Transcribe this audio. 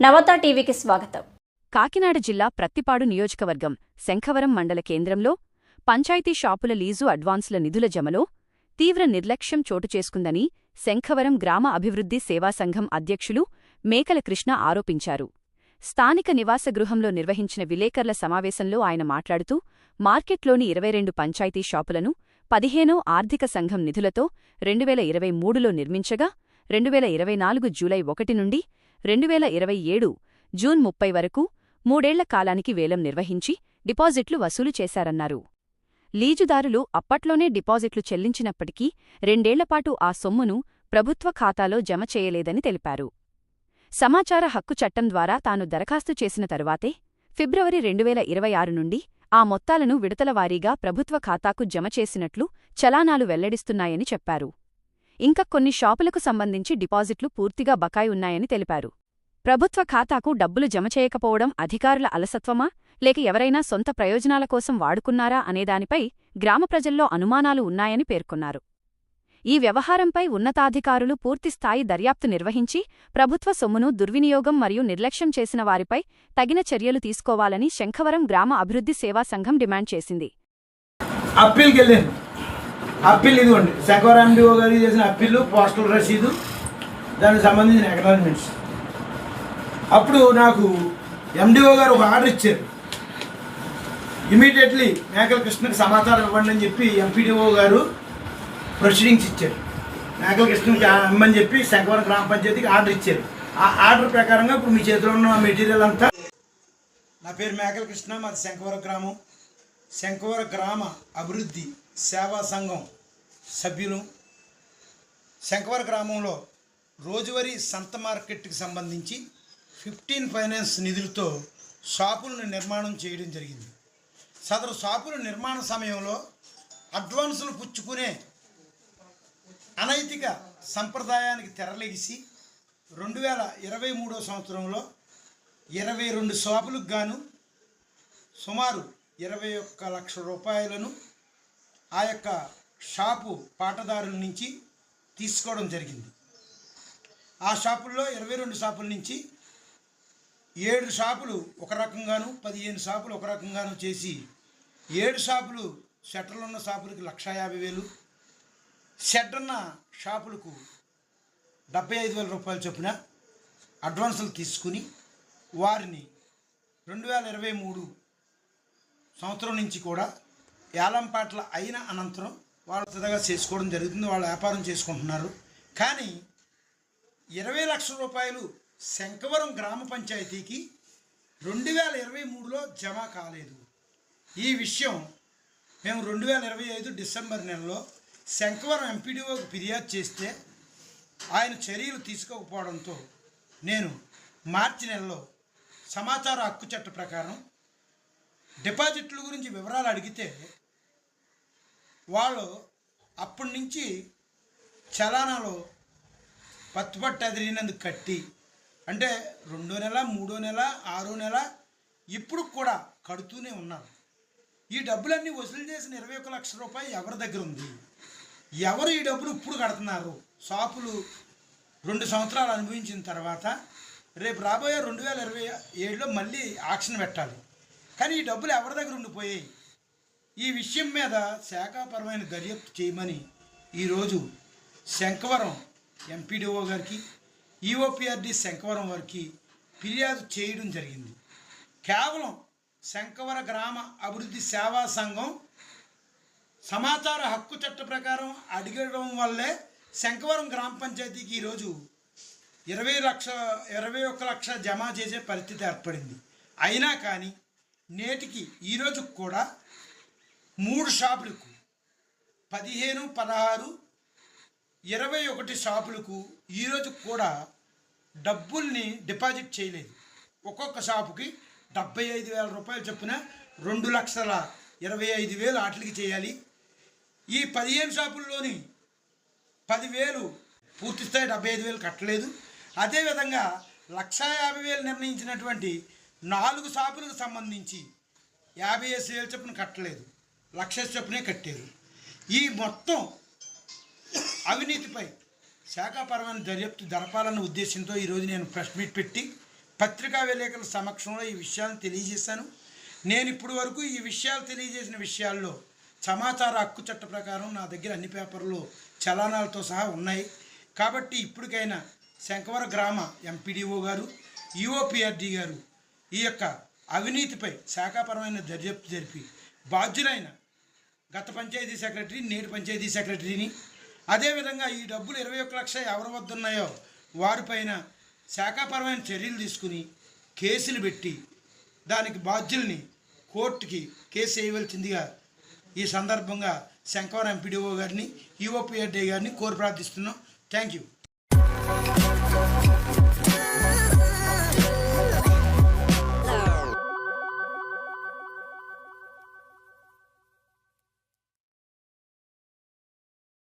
నవత టీవీకి స్వాగతం. కాకినాడ జిల్లా ప్రత్తిపాడు నియోజకవర్గం శంఖవరం మండల కేంద్రంలో పంచాయతీ షాపుల లీజు అడ్వాన్సుల నిధుల జమలో తీవ్ర నిర్లక్ష్యం చోటుచేసుకుందని శంఖవరం గ్రామ అభివృద్ధి సేవా సంఘం అధ్యక్షులు మేకల కృష్ణ ఆరోపించారు. స్థానిక నివాసగృహంలో నిర్వహించిన విలేకరుల సమావేశంలో ఆయన మాట్లాడుతూ మార్కెట్లోని 22 పంచాయతీ షాపులను 15వ ఆర్థిక సంఘం నిధులతో 2023లో నిర్మించగా 2024 జూలై 1 నుండి 2027 జూన్ 30 వరకు 3 ఏళ్ల కాలానికి వేలం నిర్వహించి డిపాజిట్లు వసూలు చేశారన్నారు. లీజుదారులు అప్పట్లోనే డిపాజిట్లు చెల్లించినప్పటికీ 2 ఏళ్లపాటు ఆ సొమ్మును ప్రభుత్వ ఖాతాలో జమ చేయలేదని తెలిపారు. సమాచార హక్కు చట్టం ద్వారా తాను దరఖాస్తు చేసిన తరువాతే ఫిబ్రవరి 2026 నుండి ఆ మొత్తాలను విడతలవారీగా ప్రభుత్వ ఖాతాకు జమ చేసినట్లు చలానాలు వెల్లడిస్తున్నాయని చెప్పారు. ఇంకా కొన్ని షాపులకు సంబంధించి డిపాజిట్లు పూర్తిగా బకాయి ఉన్నాయని తెలిపారు. ప్రభుత్వ ఖాతాకు డబ్బులు జమ చేయకపోవడం అధికారుల అలసత్వమా లేక ఎవరైనా సొంత ప్రయోజనాల కోసం వాడుకున్నారా అనేదానిపై గ్రామ ప్రజల్లో అనుమానాలు ఉన్నాయని పేర్కొన్నారు. ఈ వ్యవహారంపై ఉన్నతాధికారులు పూర్తిస్థాయి దర్యాప్తు నిర్వహించి ప్రభుత్వ సొమ్మును దుర్వినియోగం మరియు నిర్లక్ష్యం చేసిన వారిపై తగిన చర్యలు తీసుకోవాలని శంఖవరం గ్రామ అభివృద్ధి సేవా సంఘం డిమాండ్ చేసింది. అప్పీల్ ఇదిగోండి, శంకవరం ఎండిఓ గారికి చేసిన అప్పీలు, పోస్టల్ రసీదు, దానికి సంబంధించిన అక్నాలజ్మెంట్స్. అప్పుడు నాకు ఎండిఓ గారు ఒక ఆర్డర్ ఇచ్చారు, ఇమీడియట్లీ మేకల కృష్ణకి సమాచారం ఇవ్వండి అని చెప్పి ఎంపీడీఓ గారు ప్రొసీడింగ్స్ ఇచ్చారు. మేకల కృష్ణకి ఇమ్మని చెప్పి శంకవరం గ్రామ పంచాయతీకి ఆర్డర్ ఇచ్చారు. ఆ ఆర్డర్ ప్రకారంగా ఇప్పుడు మీ చేతిలో ఉన్న మెటీరియల్ అంతా. నా పేరు మేకల కృష్ణ, మాది శంకవరం గ్రామం. శంకవరం గ్రామ అభివృద్ధి సేవా సంఘం సభ్యులు. శంకవరం గ్రామంలో రోజువారీ సంత మార్కెట్కి సంబంధించి 15 ఫైనాన్స్ నిధులతో షాపులను నిర్మాణం చేయడం జరిగింది. సదరు షాపుల నిర్మాణ సమయంలో అడ్వాన్సులు పుచ్చుకునే అనైతిక సంప్రదాయానికి తెరలేసి 2023 సంవత్సరంలో 22 షాపులకు గాను సుమారు 21 లక్షల రూపాయలను ఆ యొక్క షాపు పాటదారుల నుంచి తీసుకోవడం జరిగింది. ఆ షాపుల్లో 22 షాపుల నుంచి 7 షాపులు ఒక రకంగాను 15 షాపులు ఒక రకంగాను చేసి 7 షాపులు షట్టర్లు ఉన్న షాపులకు 1,50,000, షెడ్ ఉన్న షాపులకు 75,000 రూపాయలు చొప్పున అడ్వాన్సులు తీసుకుని వారిని 2023 సంవత్సరం నుంచి కూడా ఏలంపాట్ల అయిన అనంతరం వాళ్ళ తదగా చేసుకోవడం జరుగుతుంది. వాళ్ళు వ్యాపారం చేసుకుంటున్నారు. కానీ 20 లక్షల రూపాయలు శంఖవరం గ్రామ పంచాయతీకి 2023లో జమ కాలేదు. ఈ విషయం మేము 2025 డిసెంబర్ నెలలో శంఖవరం ఎంపీడీఓకి ఫిర్యాదు చేస్తే ఆయన చర్యలు తీసుకోకపోవడంతో నేను మార్చి నెలలో సమాచార హక్కు చట్ట ప్రకారం డిపాజిట్ల గురించి వివరాలు అడిగితే వాళ్ళు అప్పటి నుంచి చలానాలో పత్తుపట్టు ఎదిరినందుకు కట్టి, అంటే 2వ నెల, 3వ నెల, 6వ నెల ఇప్పుడు కూడా కడుతూనే ఉన్నారు. ఈ డబ్బులన్నీ వసూలు చేసిన 21 లక్షల రూపాయలు ఎవరి దగ్గర ఉంది? ఎవరు ఈ డబ్బులు ఇప్పుడు కడుతున్నారు? షాపులు 2 సంవత్సరాలు అనుభవించిన తర్వాత రేపు రాబోయే 2027లో మళ్ళీ ఆక్షన్ పెట్టాలి. కానీ ఈ డబ్బులు ఎవరి దగ్గర ఉండిపోయాయి? ఈ విషయం మీద శాఖాపరమైన దర్యాప్తు చేయమని ఈరోజు శంఖవరం ఎంపీడీఓ గారికి, ఈఓపీఆర్డీ శంఖవరం వారికి ఫిర్యాదు చేయడం జరిగింది. కేవలం శంఖవరం గ్రామ అభివృద్ధి సేవా సంఘం సమాచార హక్కు చట్ట ప్రకారం అడగడం వల్లే శంఖవరం గ్రామ పంచాయతీకి ఈరోజు 21 లక్ష జమ చేసే పరిస్థితి ఏర్పడింది. అయినా కానీ నేటికి ఈరోజు కూడా 3 షాపులకు 15, 16, 21 షాపులకు ఈరోజు కూడా డబ్బుల్ని డిపాజిట్ చేయలేదు. ఒక్కొక్క షాపుకి 75,000 రూపాయలు చొప్పున 2,25,000 వాటికి చేయాలి. ఈ 15 షాపుల్లోని 10,000 పూర్తిస్థాయి 75,000 కట్టలేదు. అదేవిధంగా 1,50,000 నిర్ణయించినటువంటి 4 షాపులకు సంబంధించి 50,000 చొప్పున కట్టలేదు, 1,00,000 చొప్పునే కట్టారు. ఈ మొత్తం అవినీతిపై శాఖాపరమైన దర్యాప్తు జరపాలన్న ఉద్దేశంతో ఈరోజు నేను ప్రెస్ మీట్ పెట్టి పత్రికా విలేకరుల సమక్షంలో ఈ విషయాలను తెలియజేశాను. నేను ఇప్పటి వరకు ఈ విషయాలు తెలియజేసిన విషయాల్లో సమాచార హక్కు చట్ట ప్రకారం నా దగ్గర అన్ని పేపర్లు చలానాలతో సహా ఉన్నాయి. కాబట్టి ఇప్పటికైనా శంకవరం గ్రామ ఎంపీడీఓ గారు, ఈఓపీఆర్డీ గారు ఈ యొక్క అవినీతిపై శాఖాపరమైన దర్యాప్తు జరిపి బాధ్యులైన గత పంచాయతీ సెక్రటరీ, నేటి పంచాయతీ సెక్రటరీని, అదేవిధంగా ఈ డబ్బులు 21 లక్షలు ఎవరి వద్ద ఉన్నాయో వారిపైన శాఖాపరమైన చర్యలు తీసుకుని కేసులు పెట్టి దానికి బాధ్యుల్ని కోర్టుకి కేసు వేయవలసిందిగా ఈ సందర్భంగా శంకవరం ఎంపీడీఓ గారిని, ఈఓపీఆర్డీ గారిని కోరి ప్రార్థిస్తున్నాం. Thank you.